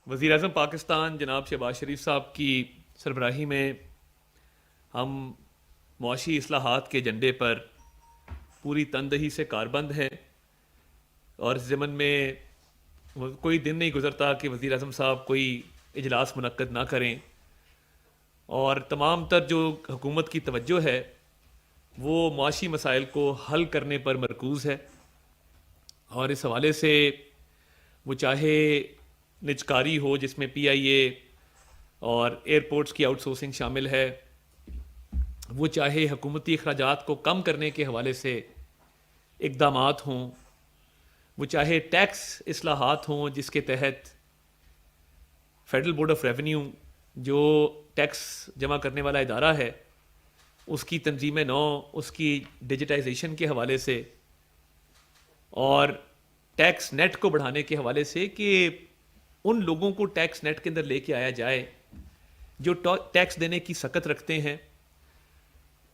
وزیر اعظم پاکستان جناب شہباز شریف صاحب کی سربراہی میں ہم معاشی اصلاحات کے ایجنڈے پر پوری تندہی سے کاربند ہیں، اور اس ضمن میں کوئی دن نہیں گزرتا کہ وزیر اعظم صاحب کوئی اجلاس منعقد نہ کریں، اور تمام تر جو حکومت کی توجہ ہے وہ معاشی مسائل کو حل کرنے پر مرکوز ہے۔ اور اس حوالے سے وہ چاہے نجکاری ہو جس میں پی آئی اے اور ایئرپورٹس کی آؤٹ سورسنگ شامل ہے، وہ چاہے حکومتی اخراجات کو کم کرنے کے حوالے سے اقدامات ہوں، وہ چاہے ٹیکس اصلاحات ہوں جس کے تحت فیڈرل بورڈ آف ریونیو جو ٹیکس جمع کرنے والا ادارہ ہے اس کی تنظیم نو، اس کی ڈیجیٹائزیشن کے حوالے سے، اور ٹیکس نیٹ کو بڑھانے کے حوالے سے کہ ان لوگوں کو ٹیکس نیٹ کے اندر لے کے آیا جائے جو ٹیکس دینے کی سکت رکھتے ہیں،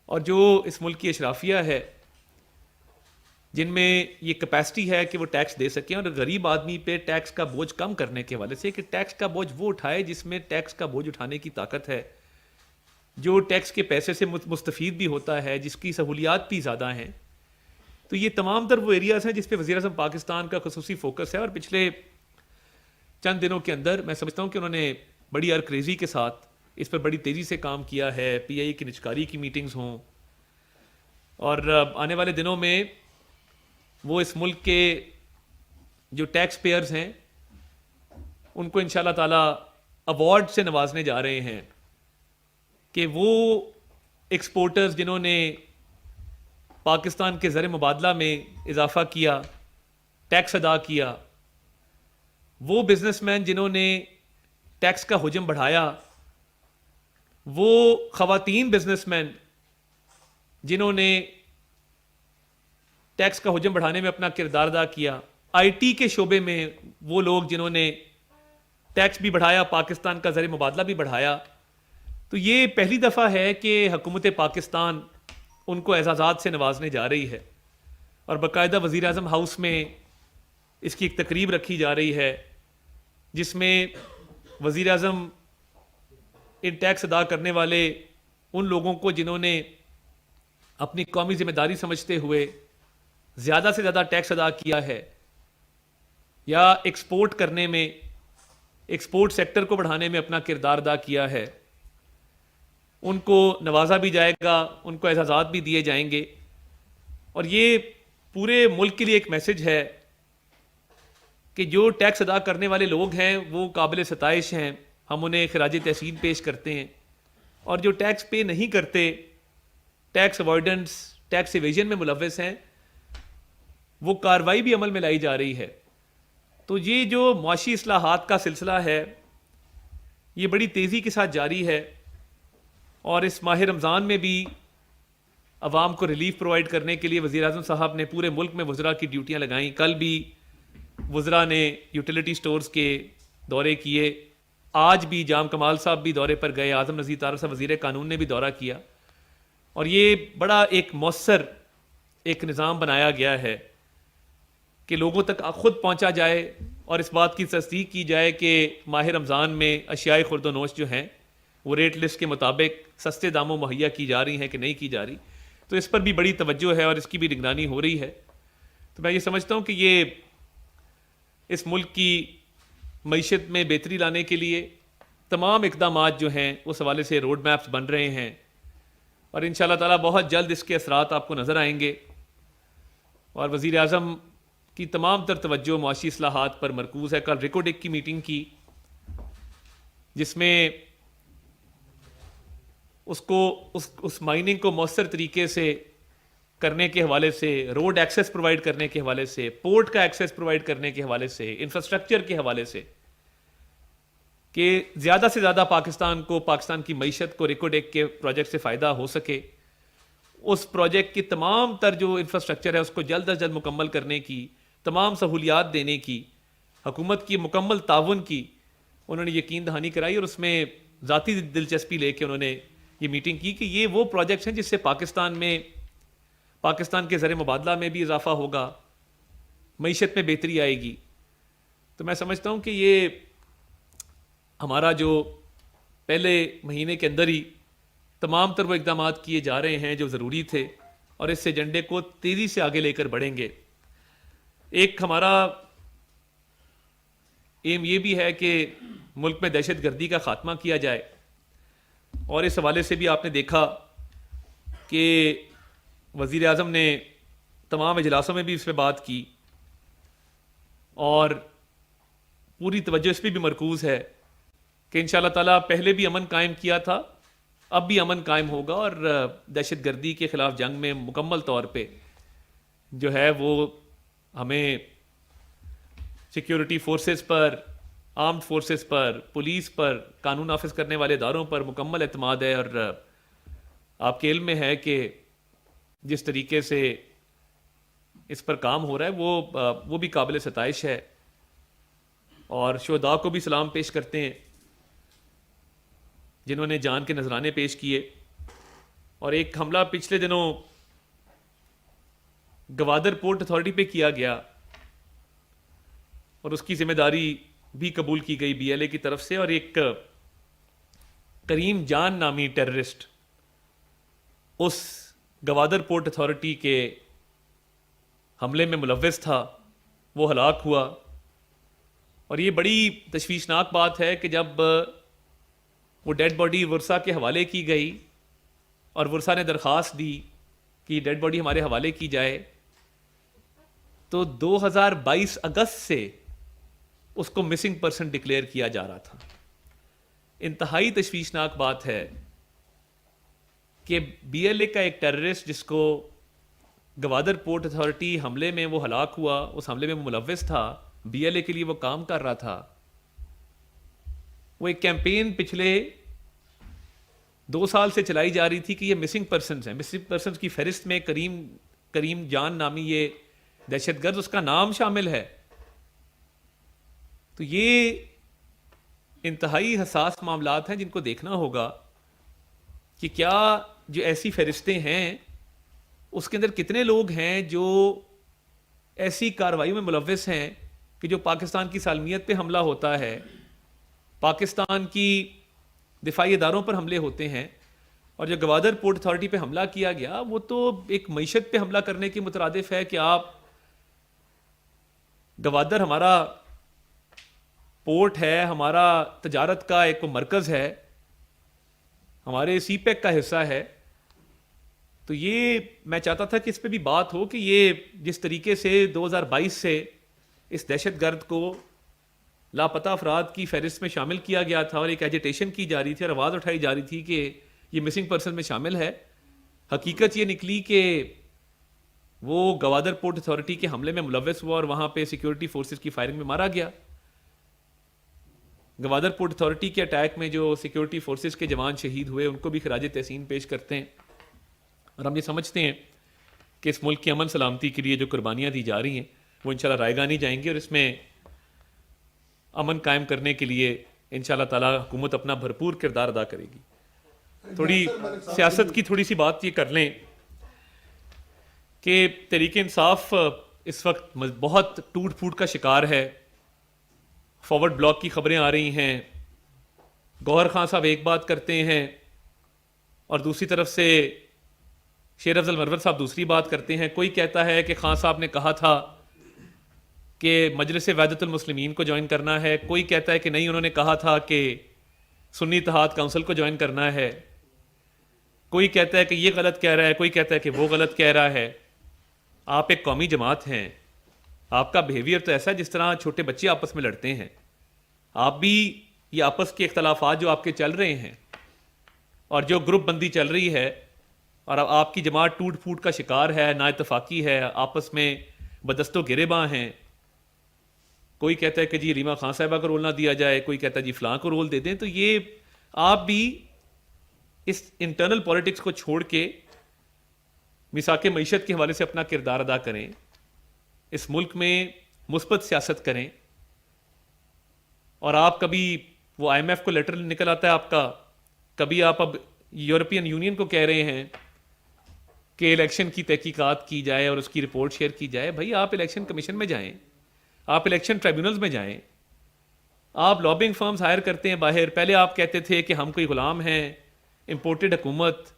اور جو اس ملک کی اشرافیہ ہے جن میں یہ کیپیسٹی ہے کہ وہ ٹیکس دے سکیں، اور غریب آدمی پہ ٹیکس کا بوجھ کم کرنے کے حوالے سے کہ ٹیکس کا بوجھ وہ اٹھائے جس میں ٹیکس کا بوجھ اٹھانے کی طاقت ہے، جو ٹیکس کے پیسے سے مستفید بھی ہوتا ہے، جس کی سہولیات بھی زیادہ ہیں۔ تو یہ تمام تر وہ ایریاز ہیں جس پہ وزیر اعظم پاکستان کا خصوصی فوکس ہے، اور پچھلے چند دنوں کے اندر میں سمجھتا ہوں کہ انہوں نے بڑی ارکریزی کے ساتھ اس پر بڑی تیزی سے کام کیا ہے۔ پی آئی اے کی نجکاری کی میٹنگز ہوں، اور آنے والے دنوں میں وہ اس ملک کے جو ٹیکس پیئرز ہیں ان کو انشاءاللہ تعالی ایوارڈ سے نوازنے جا رہے ہیں کہ وہ ایکسپورٹرز جنہوں نے پاکستان کے زر مبادلہ میں اضافہ کیا، ٹیکس ادا کیا، وہ بزنس مین جنہوں نے ٹیکس کا حجم بڑھایا، وہ خواتین بزنس مین جنہوں نے ٹیکس کا حجم بڑھانے میں اپنا کردار ادا کیا، آئی ٹی کے شعبے میں وہ لوگ جنہوں نے ٹیکس بھی بڑھایا، پاکستان کا زر مبادلہ بھی بڑھایا۔ تو یہ پہلی دفعہ ہے کہ حکومت پاکستان ان کو اعزازات سے نوازنے جا رہی ہے، اور باقاعدہ وزیر اعظم ہاؤس میں اس کی ایک تقریب رکھی جا رہی ہے جس میں وزیر اعظم ان ٹیکس ادا کرنے والے ان لوگوں کو جنہوں نے اپنی قومی ذمہ داری سمجھتے ہوئے زیادہ سے زیادہ ٹیکس ادا کیا ہے، یا ایکسپورٹ کرنے میں، ایکسپورٹ سیکٹر کو بڑھانے میں اپنا کردار ادا کیا ہے، ان کو نوازا بھی جائے گا، ان کو اعزازات بھی دیے جائیں گے۔ اور یہ پورے ملک کے لیے ایک میسج ہے کہ جو ٹیکس ادا کرنے والے لوگ ہیں وہ قابل ستائش ہیں، ہم انہیں خراج تحسین پیش کرتے ہیں، اور جو ٹیکس پے نہیں کرتے، ٹیکس اوائڈنس، ٹیکس ایویژن میں ملوث ہیں، وہ کارروائی بھی عمل میں لائی جا رہی ہے۔ تو یہ جو معاشی اصلاحات کا سلسلہ ہے یہ بڑی تیزی کے ساتھ جاری ہے، اور اس ماہ رمضان میں بھی عوام کو ریلیف پرووائڈ کرنے کے لیے وزیر اعظم صاحب نے پورے ملک میں وزراء کی ڈیوٹیاں لگائیں۔ کل بھی وزراء نے یوٹیلیٹی سٹورز کے دورے کیے، آج بھی جام کمال صاحب بھی دورے پر گئے، اعظم نذیر طارق صاحب وزیر قانون نے بھی دورہ کیا، اور یہ بڑا ایک مؤثر ایک نظام بنایا گیا ہے کہ لوگوں تک خود پہنچا جائے، اور اس بات کی تصدیق کی جائے کہ ماہ رمضان میں اشیاء خورد و نوش جو ہیں وہ ریٹ لسٹ کے مطابق سستے داموں مہیا کی جا رہی ہیں کہ نہیں کی جا رہی۔ تو اس پر بھی بڑی توجہ ہے اور اس کی بھی نگرانی ہو رہی ہے۔ تو میں یہ سمجھتا ہوں کہ یہ اس ملک کی معیشت میں بہتری لانے کے لیے تمام اقدامات جو ہیں اس حوالے سے روڈ میپس بن رہے ہیں، اور انشاءاللہ تعالیٰ بہت جلد اس کے اثرات آپ کو نظر آئیں گے۔ اور وزیر اعظم کی تمام تر توجہ معاشی اصلاحات پر مرکوز ہے۔ کل ریکوڈک کی میٹنگ کی جس میں اس مائننگ کو مؤثر طریقے سے کرنے کے حوالے سے، روڈ ایکسیس پرووائڈ کرنے کے حوالے سے، پورٹ کا ایکسیس پرووائڈ کرنے کے حوالے سے، انفراسٹرکچر کے حوالے سے، کہ زیادہ سے زیادہ پاکستان کی معیشت کو ریکوڈک کے پروجیکٹ سے فائدہ ہو سکے، اس پروجیکٹ کی تمام تر جو انفراسٹرکچر ہے اس کو جلد از جلد مکمل کرنے کی، تمام سہولیات دینے کی، حکومت کی مکمل تعاون کی انہوں نے یقین دہانی کرائی، اور اس میں ذاتی دلچسپی لے کے انہوں نے یہ میٹنگ کی کہ یہ وہ پروجیکٹس ہیں جس سے پاکستان کے زر مبادلہ میں بھی اضافہ ہوگا، معیشت میں بہتری آئے گی۔ تو میں سمجھتا ہوں کہ یہ ہمارا جو پہلے مہینے کے اندر ہی تمام تر وہ اقدامات کیے جا رہے ہیں جو ضروری تھے، اور اس ایجنڈے کو تیزی سے آگے لے کر بڑھیں گے۔ ایک ہمارا ایم یہ بھی ہے کہ ملک میں دہشت گردی کا خاتمہ کیا جائے، اور اس حوالے سے بھی آپ نے دیکھا کہ وزیر اعظم نے تمام اجلاسوں میں بھی اس پہ بات کی، اور پوری توجہ اس پہ بھی مرکوز ہے کہ انشاءاللہ تعالیٰ پہلے بھی امن قائم کیا تھا، اب بھی امن قائم ہوگا، اور دہشت گردی کے خلاف جنگ میں مکمل طور پہ جو ہے وہ ہمیں سیکیورٹی فورسز پر، آرمڈ فورسز پر، پولیس پر، قانون نافذ کرنے والے اداروں پر مکمل اعتماد ہے، اور آپ کے علم میں ہے کہ جس طریقے سے اس پر کام ہو رہا ہے وہ بھی قابل ستائش ہے، اور شہداء کو بھی سلام پیش کرتے ہیں جنہوں نے جان کے نذرانے پیش کیے۔ اور ایک حملہ پچھلے دنوں گوادر پورٹ اتھارٹی پہ کیا گیا، اور اس کی ذمہ داری بھی قبول کی گئی بی ایل اے کی طرف سے، اور ایک کریم جان نامی ٹیررسٹ اس گوادر پورٹ اتھارٹی کے حملے میں ملوث تھا، وہ ہلاک ہوا۔ اور یہ بڑی تشویشناک بات ہے کہ جب وہ ڈیڈ باڈی ورثہ کے حوالے کی گئی اور ورثہ نے درخواست دی کہ یہ ڈیڈ باڈی ہمارے حوالے کی جائے، تو 2022 اگست سے اس کو مسنگ پرسن ڈکلیئر کیا جا رہا تھا۔ انتہائی تشویشناک بات ہے کہ بی ایل اے کا ایک ٹیررسٹ جس کو گوادر پورٹ اتھارٹی حملے میں وہ ہلاک ہوا، اس حملے میں ملوث تھا، بی ایل اے کے لیے وہ کام کر رہا تھا، وہ ایک کیمپین پچھلے 2 سال سے چلائی جا رہی تھی کہ یہ مسنگ پرسنز ہیں، مسنگ پرسنز کی فہرست میں کریم جان نامی یہ دہشت گرد، اس کا نام شامل ہے۔ تو یہ انتہائی حساس معاملات ہیں جن کو دیکھنا ہوگا کہ کیا جو ایسی فہرستیں ہیں اس کے اندر کتنے لوگ ہیں جو ایسی کارروائی میں ملوث ہیں کہ جو پاکستان کی سالمیت پہ حملہ ہوتا ہے، پاکستان کی دفاعی اداروں پر حملے ہوتے ہیں، اور جو گوادر پورٹ اتھارٹی پہ حملہ کیا گیا وہ تو ایک معیشت پہ حملہ کرنے کے مترادف ہے کہ آپ گوادر ہمارا پورٹ ہے، ہمارا تجارت کا ایک مرکز ہے، ہمارے سی پیک کا حصہ ہے۔ تو یہ میں چاہتا تھا کہ اس پہ بھی بات ہو کہ یہ جس طریقے سے 2022 سے اس دہشت گرد کو لاپتہ افراد کی فہرست میں شامل کیا گیا تھا، اور ایک ایجیٹیشن کی جا رہی تھی اور آواز اٹھائی جا رہی تھی کہ یہ مسنگ پرسن میں شامل ہے، حقیقت یہ نکلی کہ وہ گوادر پورٹ اتھارٹی کے حملے میں ملوث ہوا اور وہاں پہ سیکیورٹی فورسز کی فائرنگ میں مارا گیا۔ گوادر پورٹ اتھارٹی کے اٹیک میں جو سیکیورٹی فورسز کے جوان شہید ہوئے ان کو بھی خراج تحسین پیش کرتے ہیں، اور ہم یہ سمجھتے ہیں کہ اس ملک کی امن سلامتی کے لیے جو قربانیاں دی جا رہی ہیں وہ انشاءاللہ رائے گانی جائیں گی، اور اس میں امن قائم کرنے کے لیے انشاءاللہ تعالی حکومت اپنا بھرپور کردار ادا کرے گی۔ تھوڑی سیاست کی تھوڑی سی بات یہ کر لیں کہ تحریک انصاف اس وقت بہت ٹوٹ پھوٹ کا شکار ہے۔ فارورڈ بلاک کی خبریں آ رہی ہیں، گوہر خان صاحب ایک بات کرتے ہیں اور دوسری طرف سے شیر افضل مرور صاحب دوسری بات کرتے ہیں۔ کوئی کہتا ہے کہ خان صاحب نے کہا تھا کہ مجلس وحدت المسلمین کو جوائن کرنا ہے، کوئی کہتا ہے کہ نہیں انہوں نے کہا تھا کہ سنی اتحاد کونسل کو جوائن کرنا ہے، کوئی کہتا ہے کہ یہ غلط کہہ رہا ہے، کوئی کہتا ہے کہ وہ غلط کہہ رہا ہے۔ آپ ایک قومی جماعت ہیں، آپ کا بیہیویئر تو ایسا ہے جس طرح چھوٹے بچے آپس میں لڑتے ہیں۔ آپ بھی یہ آپس کے اختلافات جو آپ کے چل رہے ہیں اور جو گروپ بندی چل رہی ہے، اور آپ کی جماعت ٹوٹ پھوٹ کا شکار ہے، نا اتفاقی ہے، آپس میں بدست و گریباں ہیں۔ کوئی کہتا ہے کہ جی ریما خان صاحبہ کو رول نہ دیا جائے، کوئی کہتا ہے جی فلاں کو رول دے دیں۔ تو یہ آپ بھی اس انٹرنل پولیٹکس کو چھوڑ کے میثاق معیشت کے حوالے سے اپنا کردار ادا کریں، اس ملک میں مثبت سیاست کریں۔ اور آپ کبھی وہ آئی ایم ایف کو لیٹر نکل آتا ہے آپ کا، کبھی آپ اب یورپین یونین کو کہہ رہے ہیں کہ الیکشن کی تحقیقات کی جائے اور اس کی رپورٹ شیئر کی جائے۔ بھائی آپ الیکشن کمیشن میں جائیں، آپ الیکشن ٹریبیونلز میں جائیں، آپ لابنگ فرمز ہائر کرتے ہیں باہر. پہلے آپ کہتے تھے کہ ہم کوئی غلام ہیں, امپورٹڈ حکومت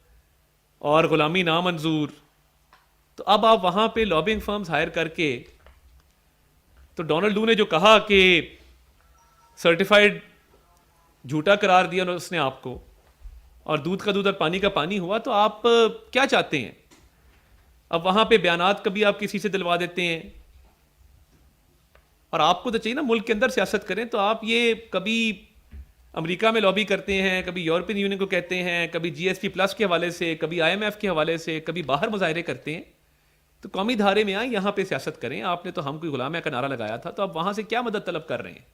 اور غلامی نامنظور, تو اب آپ وہاں پہ لابنگ فرمز ہائر کر کے, تو ڈونلڈ لو نے جو کہا کہ سرٹیفائڈ جھوٹا قرار دیا اس نے آپ کو, اور دودھ کا دودھ اور پانی کا پانی ہوا, تو آپ کیا چاہتے ہیں؟ اب وہاں پہ بیانات کبھی آپ کسی سے دلوا دیتے ہیں, اور آپ کو تو چاہیے نا ملک کے اندر سیاست کریں, تو آپ یہ کبھی امریکہ میں لابی کرتے ہیں, کبھی یورپین یونین کو کہتے ہیں, کبھی جی ایس پی پلس کے حوالے سے, کبھی آئی ایم ایف کے حوالے سے, کبھی باہر مظاہرے کرتے ہیں. تو قومی دھارے میں آئیں, یہاں پہ سیاست کریں. آپ نے تو ہم کوئی غلام ہے کا نعرہ لگایا تھا, تو آپ وہاں سے کیا مدد طلب کر رہے ہیں؟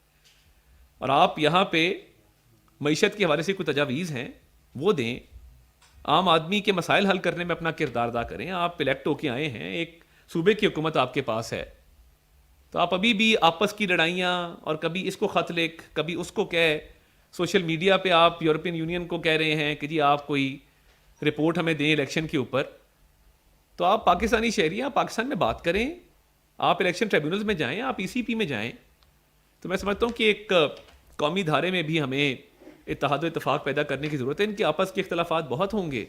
اور آپ یہاں پہ معیشت کے حوالے سے کوئی تجاویز ہیں وہ دیں, عام آدمی کے مسائل حل کرنے میں اپنا کردار ادا کریں. آپ الیکٹ ہو کے آئے ہیں, ایک صوبے کی حکومت آپ کے پاس ہے, تو آپ ابھی بھی آپس کی لڑائیاں, اور کبھی اس کو خط لکھ, کبھی اس کو کہہ, سوشل میڈیا پہ آپ یورپین یونین کو کہہ رہے ہیں کہ جی آپ کوئی رپورٹ ہمیں دیں الیکشن کے اوپر. تو آپ پاکستانی شہری ہیں, آپ پاکستان میں بات کریں, آپ الیکشن ٹریبیونلز میں جائیں, آپ ای سی پی میں جائیں. تو میں سمجھتا ہوں کہ ایک قومی دھارے میں بھی ہمیں اتحاد و اتفاق پیدا کرنے کی ضرورت ہے. ان کے آپس کے اختلافات بہت ہوں گے,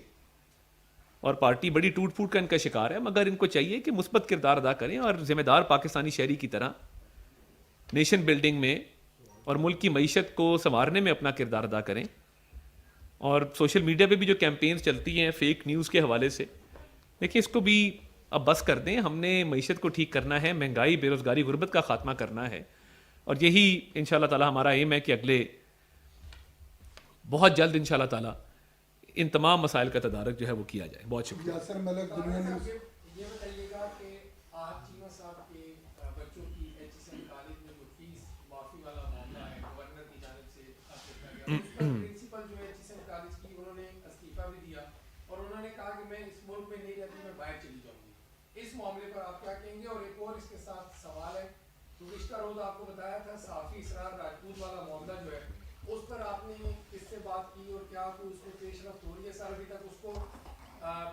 اور پارٹی بڑی ٹوٹ پھوٹ کا ان کا شکار ہے, مگر ان کو چاہیے کہ مثبت کردار ادا کریں, اور ذمہ دار پاکستانی شہری کی طرح نیشن بلڈنگ میں اور ملک کی معیشت کو سنوارنے میں اپنا کردار ادا کریں. اور سوشل میڈیا پہ بھی جو کیمپینز چلتی ہیں فیک نیوز کے حوالے سے, دیکھیں اس کو بھی اب بس کر دیں. ہم نے معیشت کو ٹھیک کرنا ہے, مہنگائی, بے روزگاری, غربت کا خاتمہ کرنا ہے, اور یہی ان شاء اللہ تعالی ہمارا ایم ہے کہ اگلے بہت جلد ان شاء اللہ تعالی ان تمام مسائل کا تدارک جو ہے وہ کیا جائے. بہت شکریہ. یاسر ملک دنیا نیوز. یہ بتائیے گا کہ آج چیمہ صاحب کے بچوں کی ایچ ایس ایم کالج میں جو فیس معافی والا معاملہ ہے گورنر کی جانب سے کیا گیا, اس پر پرنسپل جو ہے ایچ ایس ایم کالج کی, انہوں نے استعفیٰ بھی دیا, اور انہوں نے کہا کہ میں اس ملک میں نہیں رہتی, میں باہر چلی جاؤں گی. اس معاملے پر آپ کیا کہیں گے؟ اور ایک اور اس کے ساتھ سوال ہے, گزشتہ روز آپ کو بتایا تھا صحافی اسرار راجپوت والا معاملہ جو ہے, اس پر آپ نے کس سے بات کی, اور کیا کوئی اس میں پیش رفت ہو رہی ہے؟ سر ابھی تک اس کو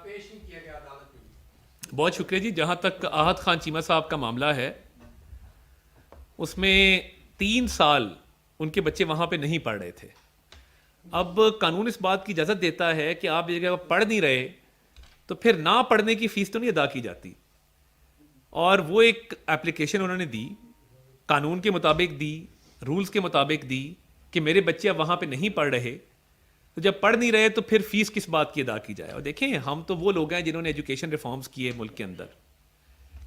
پیش نہیں کیا گیا عدالت میں. بہت شکریہ جی. جہاں تک احد خان چیمہ صاحب کا معاملہ ہے, اس میں 3 سال ان کے بچے وہاں پہ نہیں پڑھ رہے تھے. اب قانون اس بات کی اجازت دیتا ہے کہ آپ جگہ پڑھ نہیں رہے تو پھر نہ پڑھنے کی فیس تو نہیں ادا کی جاتی. اور وہ ایک اپلیکیشن انہوں نے دی, قانون کے مطابق دی, رولز کے مطابق دی, کہ میرے بچے اب وہاں پہ نہیں پڑھ رہے, تو جب پڑھ نہیں رہے تو پھر فیس کس بات کی ادا کی جائے. اور دیکھیں ہم تو وہ لوگ ہیں جنہوں نے ایجوکیشن ریفارمز کیے ملک کے اندر,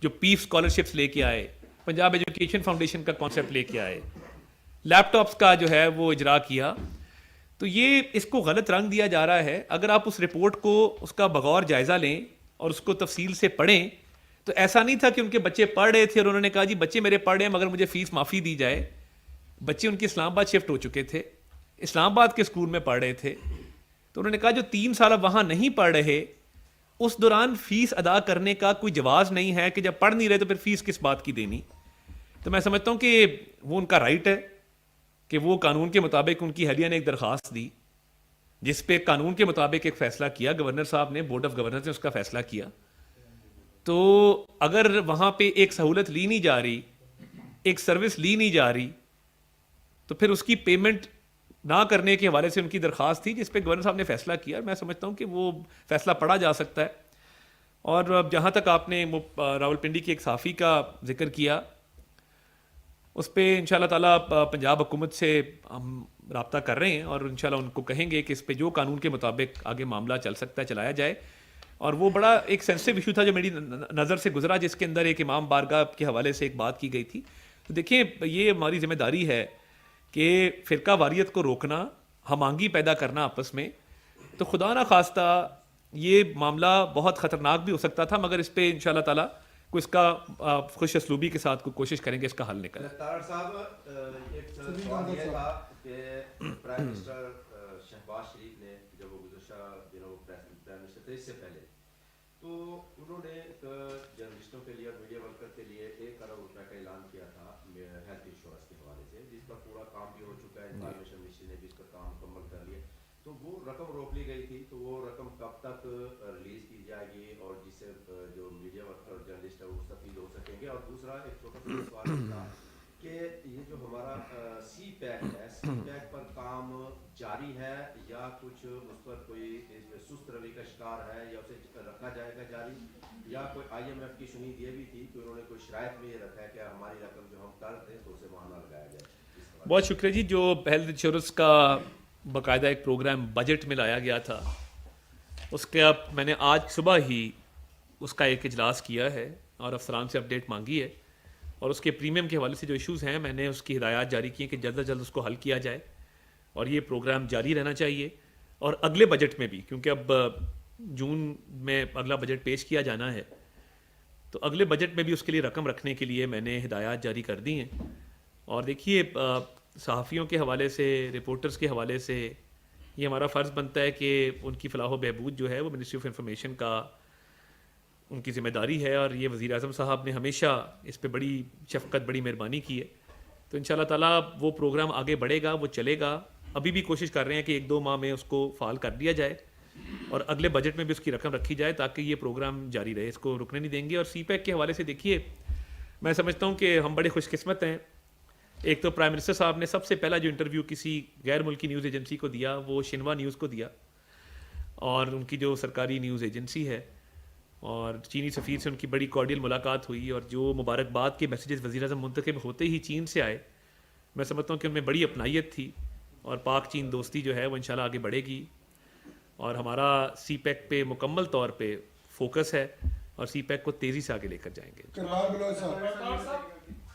جو پیف اسکالرشپس لے کے آئے, پنجاب ایجوکیشن فاؤنڈیشن کا کانسیپٹ لے کے آئے, لیپ ٹاپس کا جو ہے وہ اجرا کیا. تو یہ اس کو غلط رنگ دیا جا رہا ہے. اگر آپ اس رپورٹ کو اس کا بغور جائزہ لیں اور اس کو تفصیل سے پڑھیں, تو ایسا نہیں تھا کہ ان کے بچے پڑھ رہے تھے اور انہوں نے کہا جی بچے میرے پڑھ رہے ہیں مگر مجھے فیس معافی دی جائے. بچے ان کے اسلام آباد شفٹ ہو چکے تھے, اسلام آباد کے اسکول میں پڑھ رہے تھے, تو انہوں نے کہا جو 3 سال اب وہاں نہیں پڑھ رہے, اس دوران فیس ادا کرنے کا کوئی جواز نہیں ہے, کہ جب پڑھ نہیں رہے تو پھر فیس کس بات کی دینی. تو میں سمجھتا ہوں کہ وہ ان کا رائٹ ہے کہ وہ قانون کے مطابق, ان کی اہلیہ نے ایک درخواست دی جس پہ قانون کے مطابق ایک فیصلہ کیا, گورنر صاحب نے, بورڈ آف گورنرز نے اس کا فیصلہ کیا. تو اگر وہاں پہ ایک سہولت لی نہیں جا رہی, ایک سروس لی نہیں جا رہی, تو پھر اس کی پیمنٹ نہ کرنے کے حوالے سے ان کی درخواست تھی جس پہ گورنر صاحب نے فیصلہ کیا. میں سمجھتا ہوں کہ وہ فیصلہ پڑھا جا سکتا ہے. اور جہاں تک آپ نے راولپنڈی کی ایک صحافی کا ذکر کیا, اس پہ ان شاء اللہ تعالیٰ پنجاب حکومت سے ہم رابطہ کر رہے ہیں, اور انشاءاللہ ان کو کہیں گے کہ اس پہ جو قانون کے مطابق آگے معاملہ چل سکتا ہے چلایا جائے. اور وہ بڑا ایک سینسٹیو ایشو تھا جو میری نظر سے گزرا, جس کے اندر ایک امام بارگاہ کے حوالے سے ایک بات کی گئی تھی. تو دیکھیں یہ ہماری ذمہ داری ہے کہ فرقہ واریت کو روکنا, ہم آہنگی پیدا کرنا آپس میں. تو خدا نہ خواستہ یہ معاملہ بہت خطرناک بھی ہو سکتا تھا, مگر اس پہ ان شاء اللہ تعالیٰ کوئی اس کا خوش اسلوبی کے ساتھ کوئی کوشش کریں گے اس کا حل نکلے. طاہر صاحب ایک سوال یہ تھا کہ پرائم منسٹر شہباز شریف نے جب وہ گزشتہ دنوں پرائم منسٹر سے پہلے, تو انہوں نے جرنلسٹوں کے لیے اور میڈیا ورکر کے لیے 1 ارب روپے کا اعلان کیا تھا ہیلتھ انشورنس کے حوالے سے, جس پر پورا کام بھی ہو چکا ہے, انفارمیشن منسٹری نے بھی اس پر کام مکمل کر لیا. تو وہ رقم روک لی گئی تھی, تو وہ رقم کب تک ریلیز کی جائے گی, اور جس سے جو میڈیا ورکر اور جرنلسٹ ہے وہ مستفید ہو سکیں گے؟ اور دوسرا ایک چھوٹا سا سوال تھا کہ یہ جو ہمارا سی پیک ہے, سی پیک پر کام جاری ہے یا کچھ اس پر کوئی سست روی کا شکار ہے یا اسے رکھا جائے گا جاری, یا کوئی آئی ایم ایف کی شنید یہ بھی تھی کہ انہوں نے کوئی شرائط میں یہ رکھا ہے کہ ہماری رقم جو ہم کر دیں تو اسے وہاں نہ لگایا جائے. بہت شکریہ جی. جو ہیلتھ انشورنس کا باقاعدہ ایک پروگرام بجٹ میں لایا گیا تھا, اس کا میں نے آج صبح ہی اس کا ایک اجلاس کیا ہے اور افسران سے اپڈیٹ مانگی ہے, اور اس کے پریمیم کے حوالے سے جو ایشوز ہیں میں نے اس کی ہدایات جاری کی ہیں کہ جلد از جلد اس کو حل کیا جائے, اور یہ پروگرام جاری رہنا چاہیے. اور اگلے بجٹ میں بھی, کیونکہ اب جون میں اگلا بجٹ پیش کیا جانا ہے, تو اگلے بجٹ میں بھی اس کے لیے رقم رکھنے کے لیے میں نے ہدایات جاری کر دی ہیں. اور دیکھیے صحافیوں کے حوالے سے, رپورٹرز کے حوالے سے یہ ہمارا فرض بنتا ہے کہ ان کی فلاح و بہبود جو ہے وہ منسٹری آف انفارمیشن کا ان کی ذمہ داری ہے, اور یہ وزیر اعظم صاحب نے ہمیشہ اس پہ بڑی شفقت, بڑی مہربانی کی ہے. تو ان شاء اللہ تعالیٰ وہ پروگرام آگے بڑھے گا, وہ چلے گا. ابھی بھی کوشش کر رہے ہیں کہ 1-2 ماہ میں اس کو فعال کر دیا جائے اور اگلے بجٹ میں بھی اس کی رقم رکھی جائے تاکہ یہ پروگرام جاری رہے, اس کو رکنے نہیں دیں گے. اور سی پیک کے حوالے سے دیکھیے, میں سمجھتا ہوں کہ ہم بڑے خوش قسمت ہیں. ایک تو پرائم منسٹر صاحب نے سب سے پہلا جو انٹرویو کسی غیر ملکی نیوز ایجنسی کو دیا وہ شنوا نیوز کو دیا, اور ان کی جو سرکاری نیوز ایجنسی ہے, اور چینی سفیر سے ان کی بڑی کارڈیل ملاقات ہوئی, اور جو مبارکباد کے میسیجز وزیر اعظم منتخب ہوتے ہی چین سے آئے, میں سمجھتا ہوں کہ ان میں بڑی اپنائیت تھی, اور پاک چین دوستی جو ہے وہ انشاءاللہ آگے بڑھے گی. اور ہمارا سی پیک پہ مکمل طور پہ فوکس ہے, اور سی پیک کو تیزی سے آگے لے کر جائیں گے.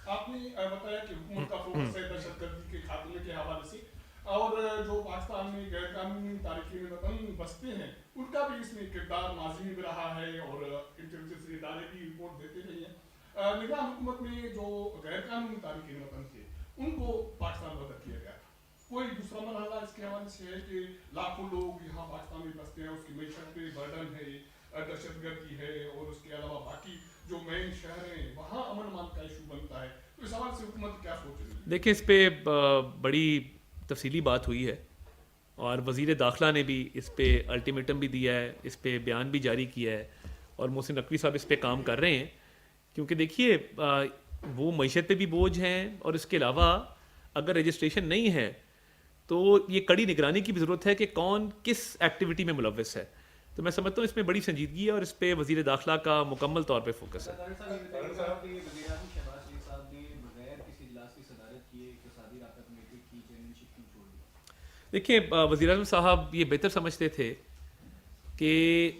آپ نے بتایا کہ حکومت کا فوکس ہے دہشت گردی کے خاتمے کے حوالے سے, اور جو پاکستان میں غیر قانونی تارکین وطن بستے ہیں ان کا بھی اس میں کردار ماضی میں بھی رہا ہے, اور انٹیلیجنس ادارے بھی رپورٹ دیتے رہے ہیں. نظام حکومت میں جو غیر قانونی تارکین وطن تھے ان کو پاکستان بدر کیا گیا تھا. کوئی دوسرا مرحلہ اس کے حوالے سے ہے کہ لاکھوں لوگ یہاں پاکستان میں بستے ہیں, اس کی معیشت پہ برڈن ہے, دہشت گردی ہے, اور اس کے علاوہ باقی جو مین شہر ہیں وہاں امن امان کا ایشو بنتا ہے, تو اس حوالے سے حکومت کیا سوچ رہی ہے؟ دیکھیں, اس پہ بڑی تفصیلی بات ہوئی ہے, اور وزیر داخلہ نے بھی اس پہ الٹیمیٹم بھی دیا ہے, اس پہ بیان بھی جاری کیا ہے, اور محسن نقوی صاحب اس پہ کام کر رہے ہیں. کیونکہ دیکھیے وہ معیشت پہ بھی بوجھ ہیں, اور اس کے علاوہ اگر رجسٹریشن نہیں ہے تو یہ کڑی نگرانی کی بھی ضرورت ہے کہ کون کس ایکٹیویٹی میں ملوث ہے. تو میں سمجھتا ہوں اس میں بڑی سنجیدگی ہے, اور اس پہ وزیر داخلہ کا مکمل طور پہ فوکس ہے. دیکھیں, وزیر اعظم صاحب یہ بہتر سمجھتے تھے کہ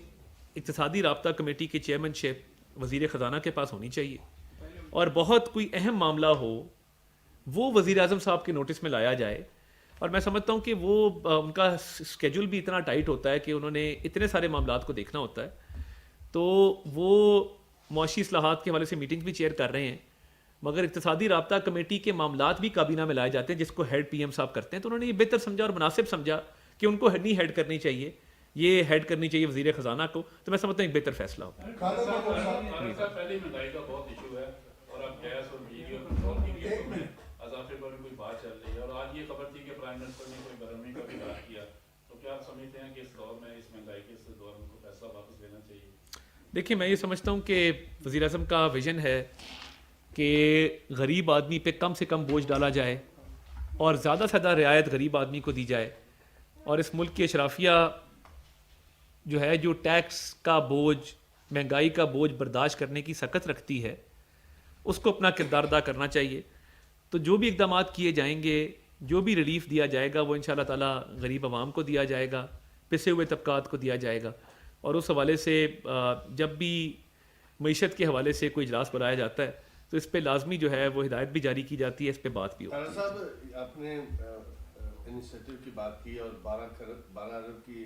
اقتصادی رابطہ کمیٹی کی چیئرمین شپ وزیر خزانہ کے پاس ہونی چاہیے, اور بہت کوئی اہم معاملہ ہو وہ وزیر اعظم صاحب کے نوٹس میں لایا جائے. اور میں سمجھتا ہوں کہ وہ ان کا اسکیجول بھی اتنا ٹائٹ ہوتا ہے کہ انہوں نے اتنے سارے معاملات کو دیکھنا ہوتا ہے, تو وہ معاشی اصلاحات کے حوالے سے میٹنگ بھی چیئر کر رہے ہیں, مگر اقتصادی رابطہ کمیٹی کے معاملات بھی کابینہ میں لائے جاتے ہیں جس کو ہیڈ پی ایم صاحب کرتے ہیں. تو انہوں نے یہ بہتر سمجھا اور مناسب سمجھا کہ ان کو نہیں ہیڈ کرنی چاہیے, یہ ہیڈ کرنی چاہیے وزیر خزانہ کو. تو میں سمجھتا ہوں ایک بہتر فیصلہ ہو. پہلے مہنگائی کا بہت ایشو ہے, اور اب گیس اور بجلی اور پیٹرول کی قیمتوں میں اضافے پر بھی کوئی بات چل رہی ہے, اور آج یہ خبر تھی کہ پرائم منسٹر نے کوئی برہمی کا بھی اعلان کیا. تو کیا آپ سمجھتے ہیں کہ اس دور میں, اس مہنگائی کے اس دور میں کو پیسہ واپس لینا چاہیے؟ دیکھیں, میں یہ سمجھتا ہوں کہ وزیر اعظم کا ویژن ہے کہ غریب آدمی پہ کم سے کم بوجھ ڈالا جائے, اور زیادہ سے زیادہ رعایت غریب آدمی کو دی جائے, اور اس ملک کی اشرافیہ جو ہے جو ٹیکس کا بوجھ, مہنگائی کا بوجھ برداشت کرنے کی سخت رکھتی ہے, اس کو اپنا کردار ادا کرنا چاہیے. تو جو بھی اقدامات کیے جائیں گے, جو بھی ریلیف دیا جائے گا, وہ انشاءاللہ تعالیٰ غریب عوام کو دیا جائے گا, پسے ہوئے طبقات کو دیا جائے گا. اور اس حوالے سے جب بھی معیشت کے حوالے سے کوئی اجلاس بلایا جاتا ہے تو اس پہ لازمی جو ہے وہ ہدایت بھی جاری کی جاتی ہے, اس پہ بات بھی ہوتی ہے. صاحب, آپ نے انیشیٹو کی بات کی اور 12 ارب کی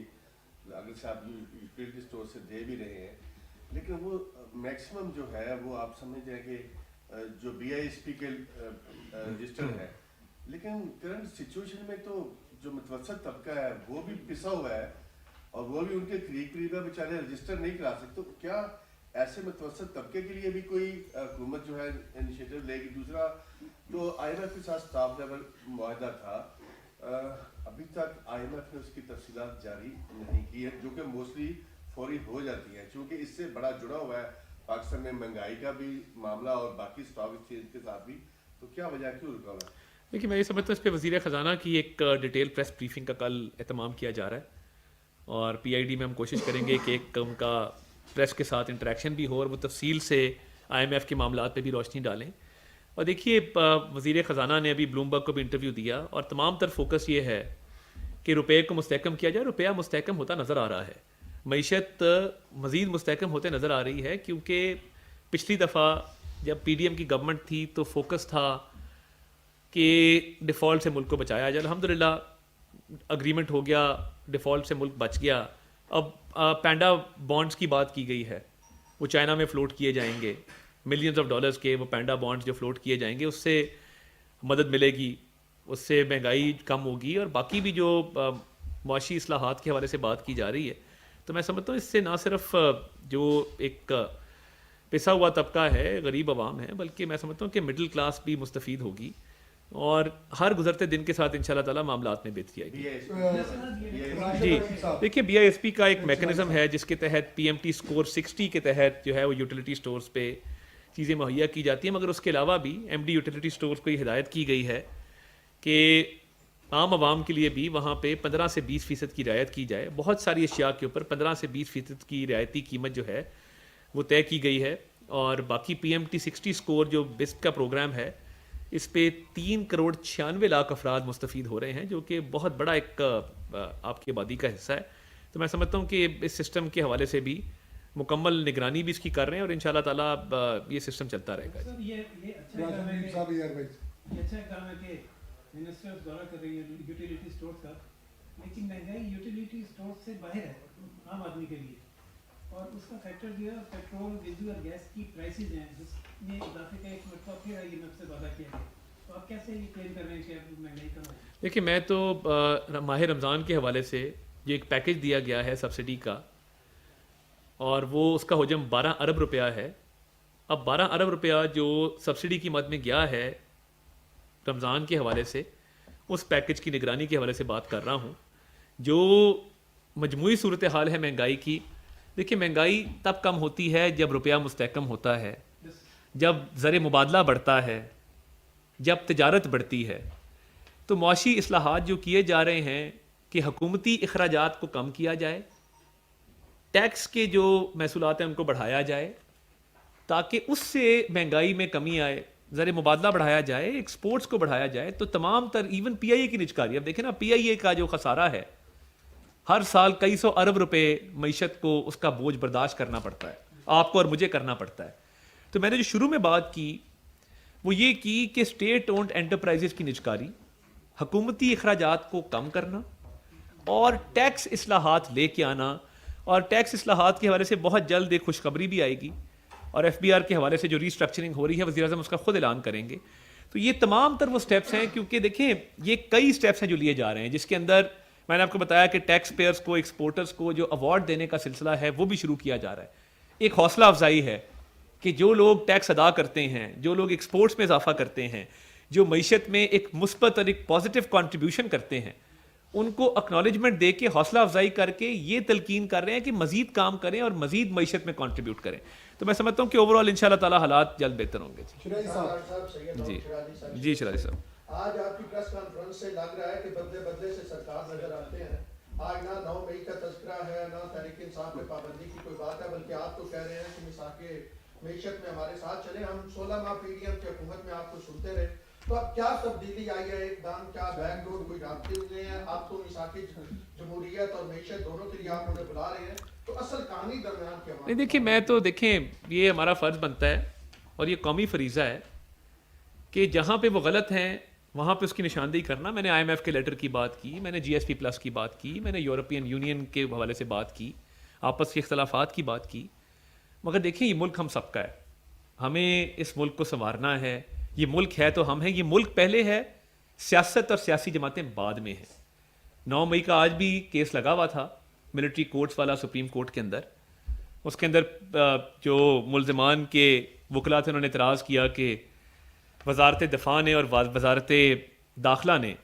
اگر سے آپ یوٹیلیٹی اسٹور سے دے بھی رہے ہیں, لیکن وہ میکسیمم جو ہے وہ آپ سمجھتے ہیں کہ جو بی آئی ایس پی کے رجسٹر ہے, لیکن کرنٹ سچویشن میں تو جو متوسط طبقہ ہے وہ بھی پسا ہوا ہے, اور وہ بھی ان کے قریب ہے, بیچارے رجسٹر نہیں کرا سکتے. تو کیا ایسے متوسط طبقے کے لیے بھی کوئی حکومت جو ہے انیشیٹو لے گی؟ دوسرا, جو آئی ایم ایف کے ساتھ اسٹاف لیول معاہدہ تھا, ابھی تک آئی ایم ایف نے اس کی تفصیلات جاری نہیں کی ہے, جو کہ موسٹلی فوری ہو جاتی ہیں, چونکہ اس سے بڑا جڑا ہوا ہے پاکستان میں مہنگائی کا بھی معاملہ اور باقی اسٹاک ایکسچینج کے ساتھ بھی. تو کیا وجہ کیوں رکا ہوا ہے؟ دیکھیے میں یہ سمجھتا ہوں اس پہ وزیر خزانہ کی ایک ڈیٹیل پریس بریفنگ کا کل اہتمام کیا جا رہا ہے، اور پی آئی ڈی میں ہم کوشش کریں گے کہ ایک ان کا پریس کے ساتھ انٹریکشن بھی ہو اور وہ تفصیل سے آئی ایم ایف کے معاملات پہ بھی روشنی ڈالیں. اور دیکھیے وزیر خزانہ نے ابھی بلومبرگ کو بھی انٹرویو دیا، اور تمام تر فوکس یہ ہے کہ روپے کو مستحکم کیا جائے. روپیہ مستحکم ہوتا نظر آ رہا ہے، معیشت مزید مستحکم ہوتے نظر آ رہی ہے، کیونکہ پچھلی دفعہ جب پی ڈی ایم کی گورنمنٹ تھی تو فوکس تھا کہ ڈیفالٹ سے ملک کو بچایا جائے. الحمدللہ اگریمنٹ ہو گیا، ڈیفالٹ سے ملک بچ گیا. اب پینڈا بانڈز کی بات کی گئی ہے، وہ چائنا میں فلوٹ کیے جائیں گے، ملینز آف ڈالرز کے وہ پینڈا بانڈز جو فلوٹ کیے جائیں گے، اس سے مدد ملے گی، اس سے مہنگائی کم ہوگی. اور باقی بھی جو معاشی اصلاحات کے حوالے سے بات کی جا رہی ہے، تو میں سمجھتا ہوں اس سے نہ صرف جو ایک پسا ہوا طبقہ ہے، غریب عوام ہے، بلکہ میں سمجھتا ہوں کہ مڈل کلاس بھی مستفید ہوگی، اور ہر گزرتے دن کے ساتھ انشاءاللہ تعالیٰ معاملات میں بہتری آئے گی. جی دیکھیے بی آئی ایس پی کا ایک میکنزم ہے جس کے تحت پی ایم ٹی اسکور 60 کے تحت جو ہے وہ یوٹیلیٹی اسٹورز پہ چیزیں مہیا کی جاتی ہیں. مگر اس کے علاوہ بھی ایم ڈی یوٹیلیٹی اسٹورز کو یہ ہدایت کی گئی ہے کہ عام عوام کے لیے بھی وہاں پہ 15 سے 20% کی رعایت کی جائے. بہت ساری اشیاء کے اوپر 15 سے 20% کی رعایتی قیمت جو ہے وہ طے کی گئی ہے. اور باقی پی ایم ٹی 60 اسکور جو بسٹ کا پروگرام ہے، اس پہ 3 کروڑ 96 لاکھ افراد مستفید ہو رہے ہیں، جو کہ بہت بڑا ایک آپ کی آبادی کا حصہ ہے. تو میں سمجھتا ہوں کہ اس سسٹم کے حوالے سے بھی مکمل نگرانی بھی اس کی کر رہے ہیں، اور انشاءاللہ تعالیٰ یہ سسٹم چلتا رہے گا. سر یہ اچھا کام ہے کہ منسٹرز دورہ کر رہی ہیں یوٹیلیٹی اسٹورز کا، لیکن مہنگائی یوٹیلیٹی اسٹورز سے باہر ہے عام آدمی کے لیے، اور اس کا فیکٹر جو ہے پیٹرول، ڈیزل اور گیس کی پرائسز ہیں، جس میں اضافے کا ایک مرتبہ پھر آئی ایم ایف سے وعدہ کیا گیا. تو آپ کیسے یہ کلیم کر رہے ہیں کہ اب مہنگائی کم ہو؟ دیکھیے میں تو ماہ رمضان کے حوالے سے جو ایک پیکج دیا گیا ہے سبسڈی کا، اور وہ اس کا حجم 12 ارب روپیہ ہے. اب 12 ارب روپیہ جو سبسڈی کی مد میں گیا ہے رمضان کے حوالے سے، اس پیکج کی نگرانی کے حوالے سے بات کر رہا ہوں. جو مجموعی صورتحال ہے مہنگائی کی، دیکھیے مہنگائی تب کم ہوتی ہے جب روپیہ مستحکم ہوتا ہے، جب زر مبادلہ بڑھتا ہے، جب تجارت بڑھتی ہے. تو معاشی اصلاحات جو کیے جا رہے ہیں کہ حکومتی اخراجات کو کم کیا جائے، ٹیکس کے جو محصولات ہیں ان کو بڑھایا جائے تاکہ اس سے مہنگائی میں کمی آئے، زر مبادلہ بڑھایا جائے، ایکسپورٹس کو بڑھایا جائے. تو تمام تر ایون پی آئی اے کی نجکاری، اب دیکھیں نا پی آئی اے کا جو خسارہ ہے، ہر سال کئی سو ارب روپے معیشت کو اس کا بوجھ برداشت کرنا پڑتا ہے، آپ کو اور مجھے کرنا پڑتا ہے. تو میں نے جو شروع میں بات کی وہ یہ کی کہ اسٹیٹ اونڈ انٹرپرائزز کی نجکاری، حکومتی اخراجات کو کم کرنا اور ٹیکس اصلاحات لے کے آنا. اور ٹیکس اصلاحات کے حوالے سے بہت جلد ایک خوشخبری بھی آئے گی، اور ایف بی آر کے حوالے سے جو ریسٹرکچرنگ ہو رہی ہے وزیر اعظم اس کا خود اعلان کریں گے. تو یہ تمام تر وہ سٹیپس ہیں، کیونکہ دیکھیں یہ کئی سٹیپس ہیں جو لیے جا رہے ہیں، جس کے اندر میں نے آپ کو بتایا کہ ٹیکس پیئرز کو، ایکسپورٹرز کو جو ایوارڈ دینے کا سلسلہ ہے وہ بھی شروع کیا جا رہا ہے. ایک حوصلہ افزائی ہے کہ جو لوگ ٹیکس ادا کرتے ہیں، جو لوگ ایکسپورٹس میں اضافہ کرتے ہیں، جو معیشت میں ایک مثبت اور ایک پازیٹیو کنٹریبیوشن کرتے ہیں، ان کو اکنالجمنٹ دے کے حوصلہ افزائی کر کے یہ تلقین کر رہے ہیں کہ مزید کام کریں اور مزید معیشت میں کنٹریبیوٹ کریں. تو میں سمجھتا ہوں کہ اوور آل انشاءاللہ تعالیٰ حالات جلد بہتر ہوں گے. جی شرازی صاحب، آج آپ کی پریس کانفرنس سے لگ رہا ہے کہ بدلے بدلے سے سرکار نظر آتے ہیں. آج نہ 9 مئی کا تذکرہ ہے، نہ تحریک انصاف پہ پابندی کی کوئی بات ہے، بلکہ آپ تو کہہ رہے ہیں کہ مساق معیشت میں ہمارے ساتھ چلیں. ہم 16 ماہ پی ڈی ایم کی حکومت میں آپ کو سنتے رہے، تو اب کیا تبدیلی آئی ہے؟ ایک دم کیا بیک ڈور کوئی رابطے ہوئے ہیں؟ آپ تو مساق جمہوریت اور معیشت دونوں کے لیے آپ انہیں بلا رہے ہیں، تو اصل کہانی درمیان کیا؟ نہیں دیکھیں میں تو دیکھیں یہ ہمارا فرض بنتا ہے اور یہ قومی فریضہ ہے کہ جہاں پہ وہ غلط ہیں وہاں پہ اس کی نشاندہی کرنا. میں نے آئی ایم ایف کے لیٹر کی بات کی، میں نے جی ایس پی پلس کی بات کی، میں نے یورپین یونین کے حوالے سے بات کی، آپس کے اختلافات کی بات کی. مگر دیکھیں یہ ملک ہم سب کا ہے، ہمیں اس ملک کو سنوارنا ہے. یہ ملک ہے تو ہم ہیں، یہ ملک پہلے ہے، سیاست اور سیاسی جماعتیں بعد میں ہیں. 9 مئی کا آج بھی کیس لگا ہوا تھا ملٹری کورٹس والا سپریم کورٹ کے اندر. اس کے اندر جو ملزمان کے وکلا تھے انہوں نے اعتراض کیا کہ وزارت دفاع نے اور وزارت داخلہ نے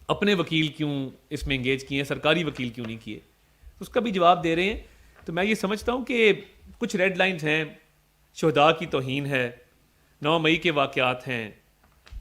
اپنے وکیل کیوں اس میں انگیج کیے ہیں، سرکاری وکیل کیوں نہیں کیے. اس کا بھی جواب دے رہے ہیں. تو میں یہ سمجھتا ہوں کہ کچھ ریڈ لائنز ہیں، شہداء کی توہین ہے، 9 مئی کے واقعات ہیں،